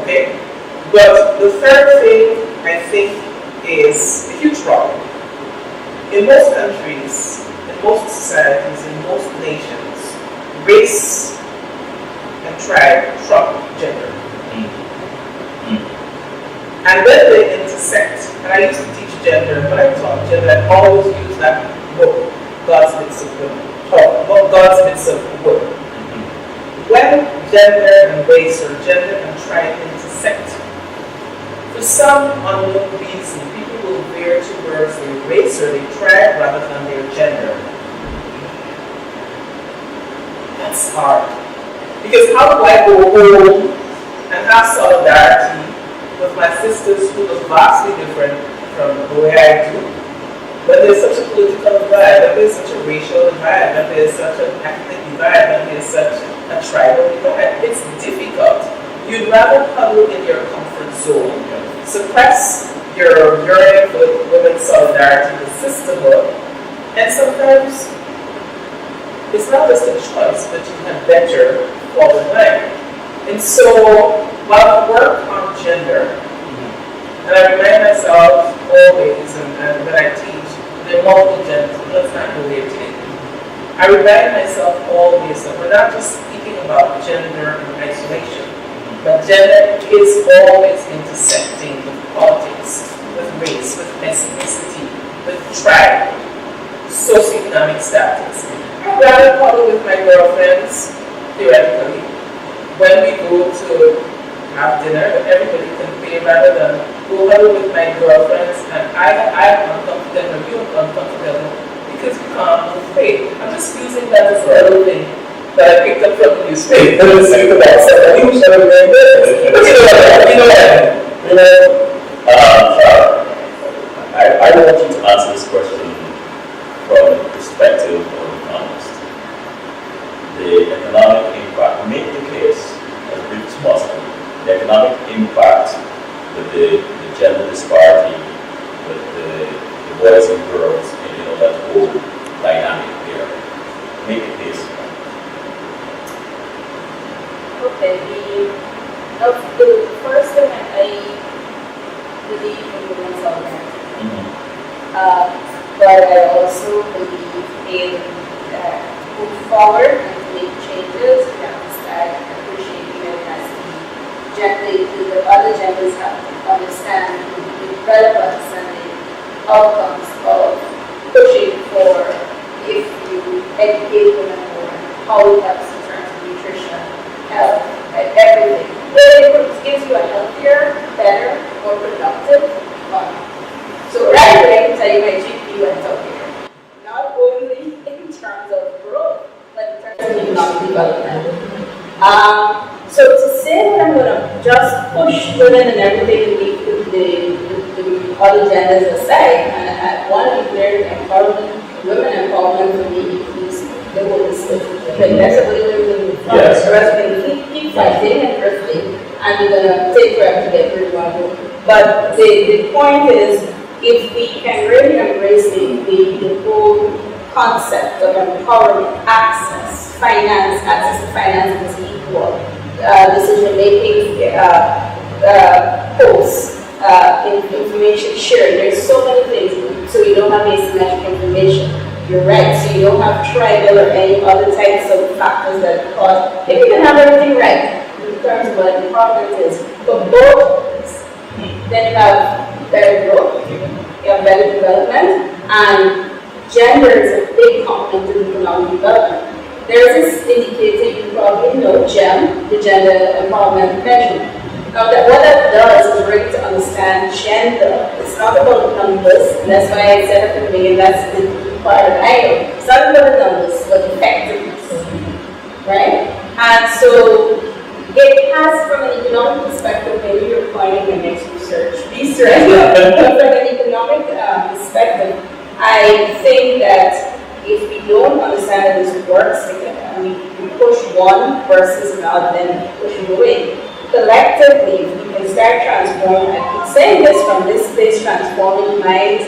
Okay? But the third thing I think is a huge problem. In most countries, in most societies, in most nations, race and tribe trump gender. And when they intersect, and I used to teach gender, when I taught gender, I always use that book, God's Bits of Women, or God's Bits of Women. When gender and race or gender and tribe intersect, for some unknown reason, people will veer towards their race or their tribe rather than their gender. That's hard. Because how do I go home and have solidarity with my sisters who look vastly different from the way I do? When there's such a political divide, when there's such a racial divide, when there's such an ethnic divide, when there's such a tribal divide, it's difficult. You'd rather huddle in your comfort zone, suppress your yearning for women's solidarity with sisterhood, and sometimes it's not just a choice, but you had better fall in line. And so, while I work on gender, and I remind myself always, and when I teach, there are multiple genders, but let's not go there today. I remind myself always that we're not just speaking about gender in isolation, but gender is always intersecting with politics, with race, with ethnicity, with tribe, socioeconomic status. I'd rather huddle with my girlfriends, theoretically, when we go to have dinner, but everybody can pay rather than go huddle with my girlfriends and I'm uncomfortable and you're uncomfortable because we can't both pay. I'm just using that as a little thing that I picked up from the newspaper and speak about something. You should have been there. But I want you to answer this question from the perspective of the economist. The economic impact, make the case as brief as possible, the economic impact with the gender disparity, with the boys and girls, and that whole dynamic there. Make the case. Okay, the first thing I believe in women's solidarity. But I also believe in move forward and make changes. We have to start appreciating it as the other genders have to understand the relevance and the outcomes of pushing for if you educate women more, how it helps in terms of nutrition, health, and everything. It gives you a healthier, better, more productive body. So right away, I can tell you my GP went up here. Not only in terms of growth, but in terms of economic development. So to say that I'm going to just push women and everything and leave the other genders aside, and I want to be clear, women empowerment for me is the whole system. Like that's a little Yes. The rest of them keep fighting and drifting, and you're going to take forever to get where you want to go. But the point is, if we can really embrace the whole concept of empowerment, access to finance is equal, decision-making, posts, information sharing, there's so many things, so you don't have asymmetric information. You're right, so you don't have tribal or any other types of factors that cause, if you can have everything right, in terms of what empowerment is, for both, then you have better growth, you have better development, and gender is a big component of economic development. There's this indicator you probably know, GEM, the Gender Empowerment Measurement. Now, what that does is really to understand gender. It's not about the numbers, and that's why I said at the beginning, that's the part that I know. It's not about the numbers, but effectiveness, right? And so, it has, from an economic perspective, maybe you're pointing your next research piece, right? But from an economic perspective, I think that if we don't understand that this works, and we push one versus another, then we push it away. Collectively, if we can start transforming, I keep saying this from this place, transforming minds,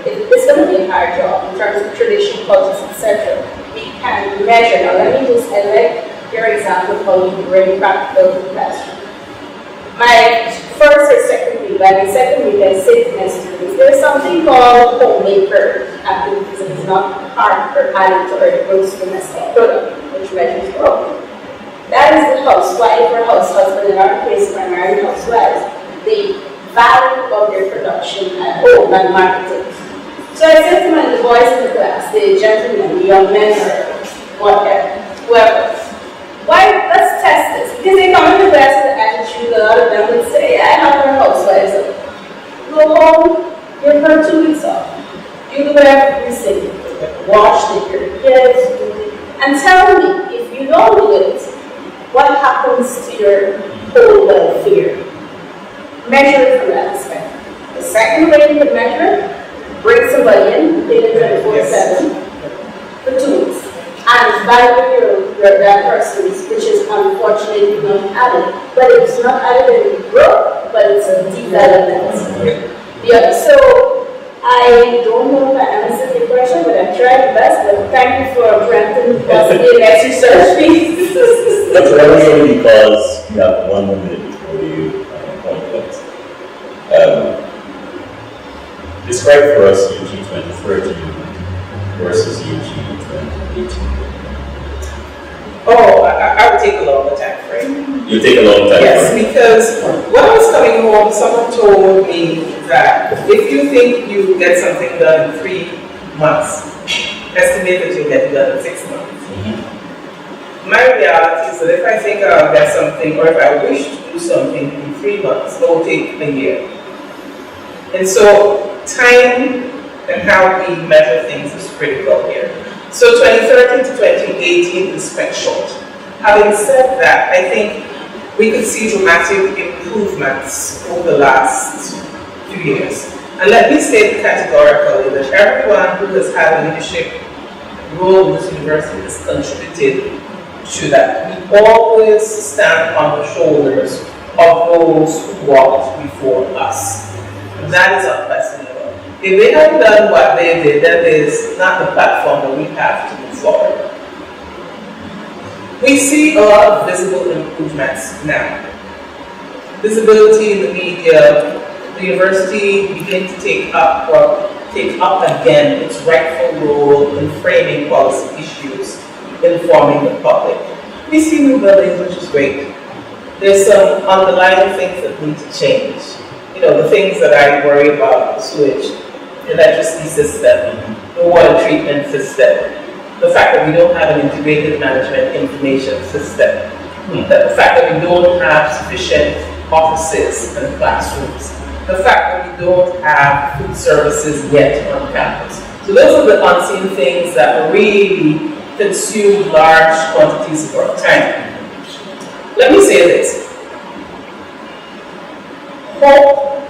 it's going to be a hard job in terms of tradition, cultures, etc. We can measure. Now, let me just elect your example of how we bring practical to the classroom. My first or second week, by my second week, I say to my students, there's something called homemaker activities, and it's not part or added to our gross domestic product, which measures growth. That is the housewife or house husband, in our case, primarily housewives, the value of their production at home and marketing. So I said to the boys in the class, the gentlemen, the young men, or whatever, whoever, why, let's test this. Because they come in the class with the attitude, a lot of them would say, yeah, I have our housewives. Go home, Give her 2 weeks off. You do everything. Wash the kids. And tell me, if you don't do it, what happens to your whole welfare? Measure it from that aspect. The second way you can measure it, bring somebody in, pay them 24/7 for 2 weeks. And value that person's, which is unfortunately not added. But it's not added in growth, but it's a development. Yeah, so I don't know if I answered your question, but I tried my best. But thank you for granting possibly an extra search piece. That's only because you have 1 more minute before you point out. Describe for us UG 2030 versus UG 2018. Oh, I would take a longer time frame. You take a long time. Yes, because when I was coming home, someone told me that if you think you get something done in 3 months, estimate that you'll get it done in 6 months. My reality is that if I think I'll get something, or if I wish to do something in 3 months, it will take a year. And so time and how we measure things is critical here. So 2013 to 2018 is quite short. Having said that, I think we could see dramatic improvements over the last few years. And let me state categorically that everyone who has had a leadership role in this university has contributed to that. We always stand on the shoulders of those who walked before us. And that is unprecedented. If they hadn't done what they did, that is not the platform that we have to move forward. We see a lot of visible improvements now. Visibility in the media, the university beginning to take up again its rightful role in framing policy issues, informing the public. We see new buildings, which is great. There's some underlying things that need to change. You know, the things that I worry about, the sewage, the electricity system, the water treatment system, the fact that we don't have an integrated management information system, the fact that we don't have sufficient offices and classrooms, the fact that we don't have food services yet on campus. So those are the unseen things that really consume large quantities of our time. Let me say this. Hope,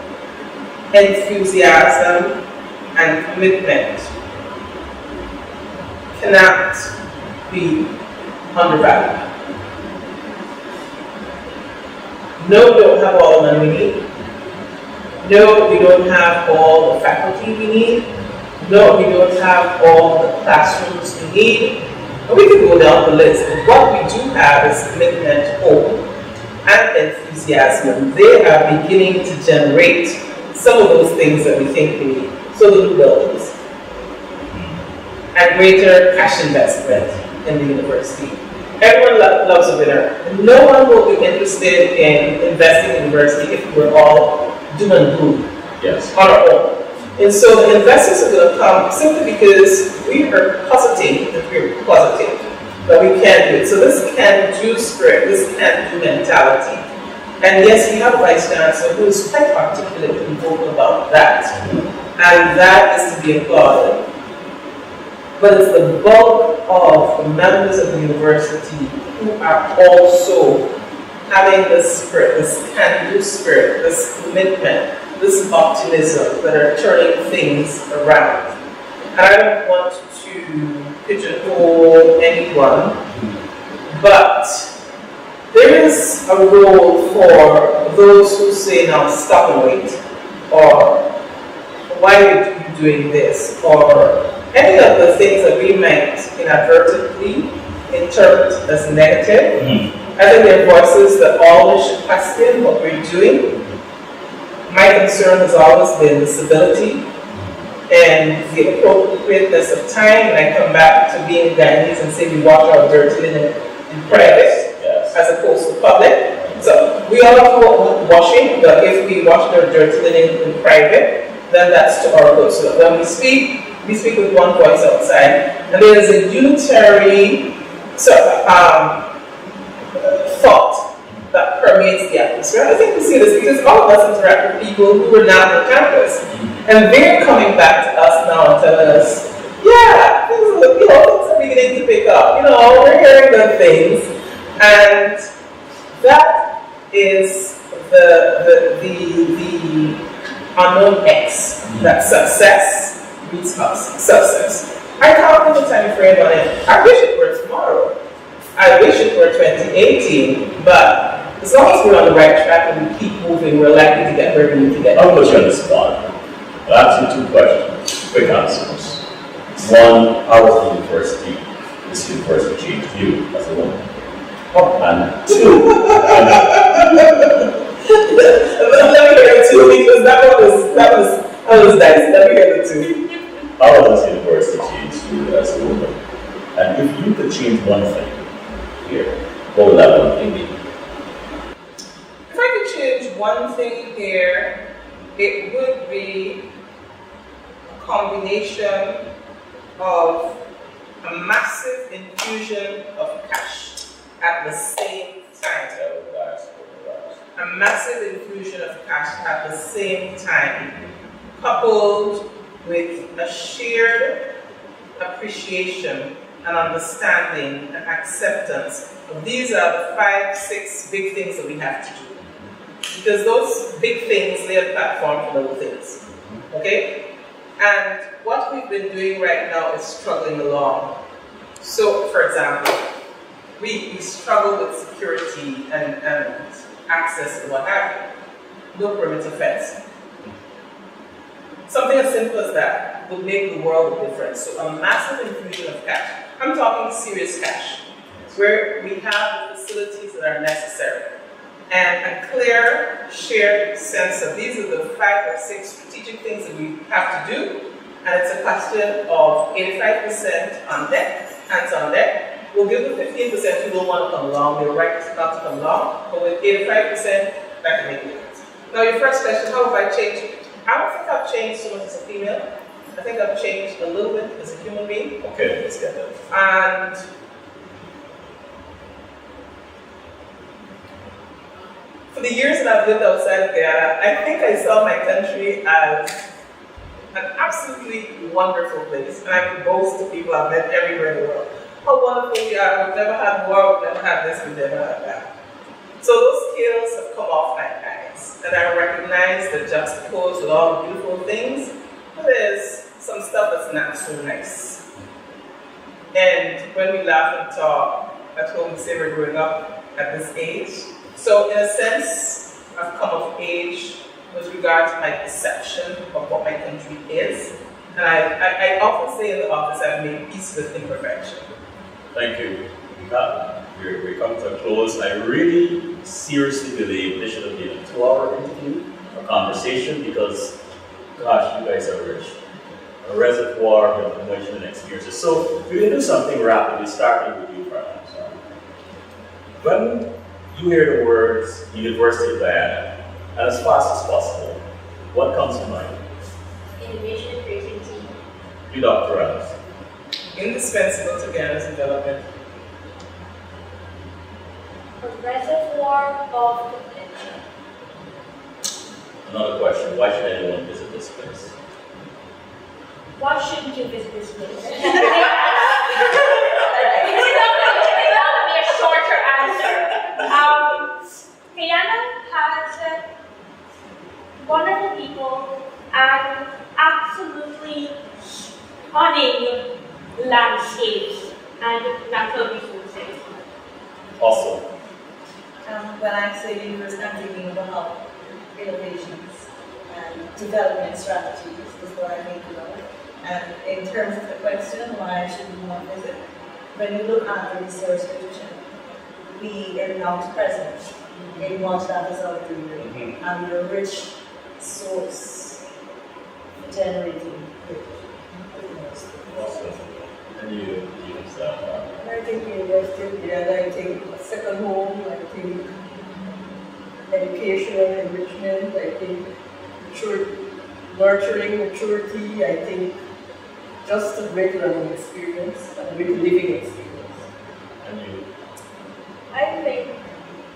enthusiasm, and commitment cannot be undervalued. No, we don't have all the money we need. No, we don't have all the faculty we need. No, we don't have all the classrooms we need. And we can go down the list. But what we do have is commitment, hope, and enthusiasm. They are beginning to generate some of those things that we think we need. So the new buildings and greater cash investment in the university. Everyone loves a winner. No one will be interested in investing in the university if we're all doom and gloom on our own. And so the investors are going to come simply because we are positive that we can do it. So this can-do spirit, this can-do mentality. And yes, we have a vice chancellor who is quite articulate and vocal about that. And that is to be applauded. But it's the bulk of the members of the university who are also having this spirit, this can-do spirit, this commitment, this optimism that are turning things around. And I don't want to pigeonhole anyone, but there is a role for those who say, now stop and wait, or why are you doing this, or any of the things that we might inadvertently interpret as negative. I think there are voices that always should question what we're doing. My concern has always been the civility and the appropriateness of time. And I come back to being Guyanese and say we wash our dirty linen in private as opposed to public. So we all do washing, but if we wash our dirty linen in private, then that's to our good. So when we speak with one voice outside, and there is a unitary thought that permeates the atmosphere. I think we see this because all of us interact with people who are not on campus. And they're coming back to us now and telling us, yeah, things are beginning to pick up. We're hearing good things. And that is the unknown X, that success beats us. Success. I can't put a time frame on it. I wish it were tomorrow. I wish it were 2018, but as long as we're on the right track and we keep moving, we're likely to get where we need to get. I'll put you on the spot. I'll ask you 2 questions, quick answers. One, how was this university changed you as a woman? And 2, let me hear it too, because that was nice. Let me hear it too. how has this university changed you as a woman? And if you could change one thing here, what would that one thing be? If I could change one thing here, it would be a combination of a massive infusion of cash at the same time. A massive infusion of cash at the same time, coupled with a shared appreciation and understanding and acceptance of these are the 5, 6 big things that we have to do. Because those big things lay a platform for little things. Okay? And what we've been doing right now is struggling along. So, for example, we struggle with security and access and what have you. No perimeter fence. Something as simple as that would make the world a difference. So a massive infusion of cash. I'm talking serious cash, where we have the facilities that are necessary. And a clear, shared sense of these are the 5 or 6 strategic things that we have to do. And it's a question of 85% on deck, hands on deck. We'll give the 15% who don't want to come along, they're right not to come along, but with 85%, that can make a difference. Now your first question, how have I changed? I don't think I've changed so much as a female. I think I've changed a little bit as a human being. Okay, let's get that. And for the years that I've lived outside of Guyana, I think I saw my country as an absolutely wonderful place. And I would boast to people I've met everywhere in the world. How wonderful we are, we've never had war, we've never had this, we've never had that. So those scales have come off my eyes, and I recognize that juxtaposed with all the beautiful things, there's some stuff that's not so nice. And when we laugh and talk, at home we say we're growing up at this age. So in a sense, I've come of age with regard to my perception of what my country is. And I often say in the office, I've made peace with imperfection. Thank you. We're coming to a close. I really seriously believe this should have been a 2-hour interview, a conversation, because, gosh, you guys are rich. A reservoir of information and experiences. So we're going to do something rapidly, starting with you, perhaps. When you hear the words University of Guyana, and as fast as possible, what comes to mind? Innovation and creativity. You, Dr. Adams. Indispensable to Guyana's development. A reservoir of potential. Another question, why should anyone visit this place? Why shouldn't you visit this place? It's not going to be a shorter answer. Guyana has wonderful people and absolutely stunning landscapes and natural resources. Awesome. When I say university, I'm thinking about innovations and development strategies is what I think about. And in terms of the question, why should we want to visit? When you look at the resource position, we are not present in what that is out doing, and we're a rich source for generating Awesome. And you I think University of Guyana, I think second home, I think educational enrichment, I think nurturing maturity, I think just a great learning experience, a great living experience. And you. I think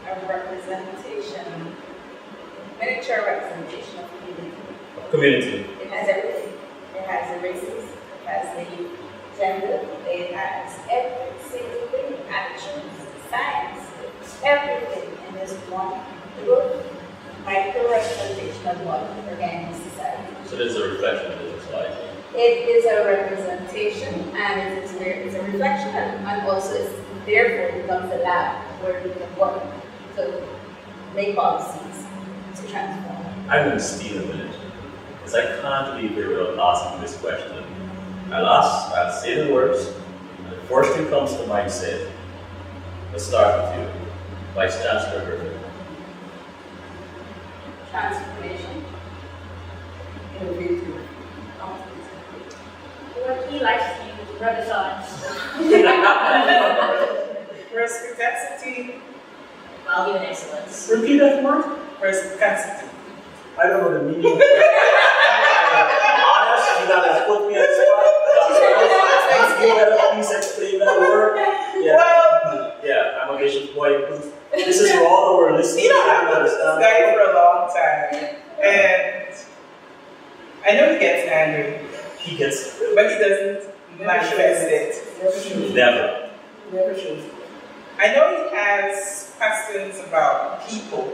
a representation, miniature representation of community. Community. It has has the races, it has the gender, it has every single thing, attitudes, science, everything in this one little micro-representation of what organic society. So this is a reflection of the society. It is a representation and it's a reflection and also it's therefore becomes a lab where we can work to make policies to transform. I'm going to steal a minute because I can't leave here without asking this question. I'll say the words, and the first thing comes to mind said. Let's start with you, Vice Chancellor Griffin. Transformation. Innovative. What he likes to use, renaissance. Perspicacity. Value and excellence. Repeat that word. Perspicacity. I don't know the meaning. Honest, you gotta put me on the spot. Please explain that word. Yeah. Well, yeah, I'm a vicious boy. This is for all who are listening. you know, I've known this guy for a long time, and I know he gets angry, He gets but he doesn't manifest it. Never shows. never. Never shows. I know he has questions about people,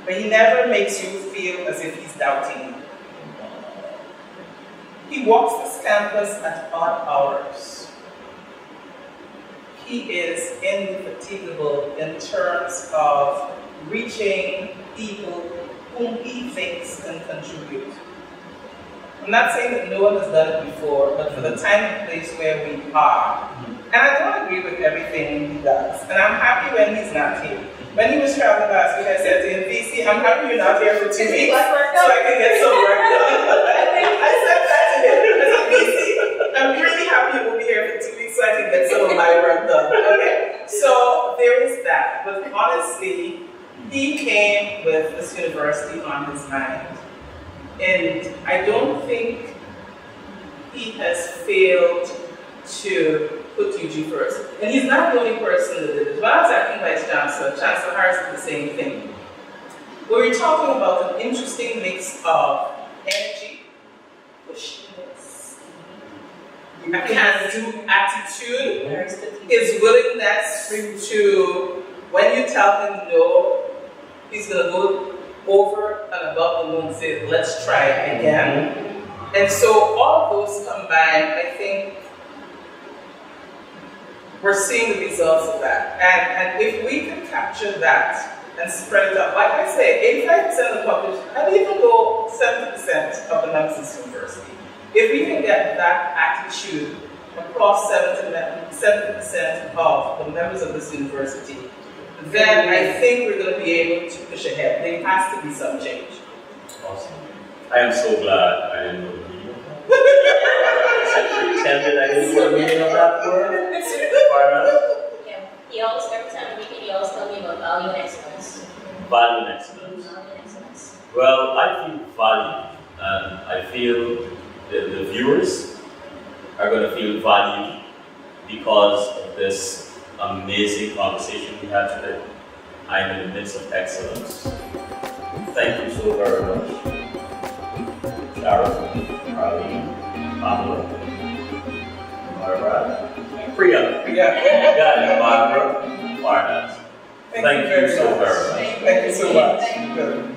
but he never makes you feel as if he's doubting you. He walks this campus at odd hours. He is indefatigable in terms of reaching people whom he thinks can contribute. I'm not saying that no one has done it before, but for the time and place where we are, and I don't agree with everything he does, and I'm happy when he's not here. When he was traveling last week, I said to him, VC, I'm happy you're not here for 2 weeks, so I can get some work done. I said that to him. I said, VC, I'm really happy you will be here for 2 weeks so I can get some of my work done. Okay? So there is that. But honestly, he came with this university on his mind. And I don't think he has failed to put UG first. And he's not the only person that did it. When I was acting Vice Chancellor, Chancellor Harris did the same thing. We were talking about an interesting mix of energy, pushiness, a can-do attitude, his willingness to, when you tell him no, he's going to go over and above the moon and say, let's try it again. And so all those combined, I think, we're seeing the results of that. And if we can capture that and spread it out, like I say, 85% of the population, and even though 70% of the members of this university, if we can get that attitude across 70% of the members of this university, then I think we're going to be able to push ahead. There has to be some change. Awesome. I am so glad I didn't know the meaning of that. I pretended I didn't know the meaning of that word. Yeah. He always, every time we meet, he always tells me about value and excellence. Value and excellence. Value and excellence. Well, I feel valued, and I feel the viewers are going to feel valued because of this amazing conversation we had today. I'm in the midst of excellence. Thank you so very much. Sharon, Arlene, Pamela, Barbara, Priya, Guyana, Barbara, Barnett. Thank you so very much. Thank you so much. Good.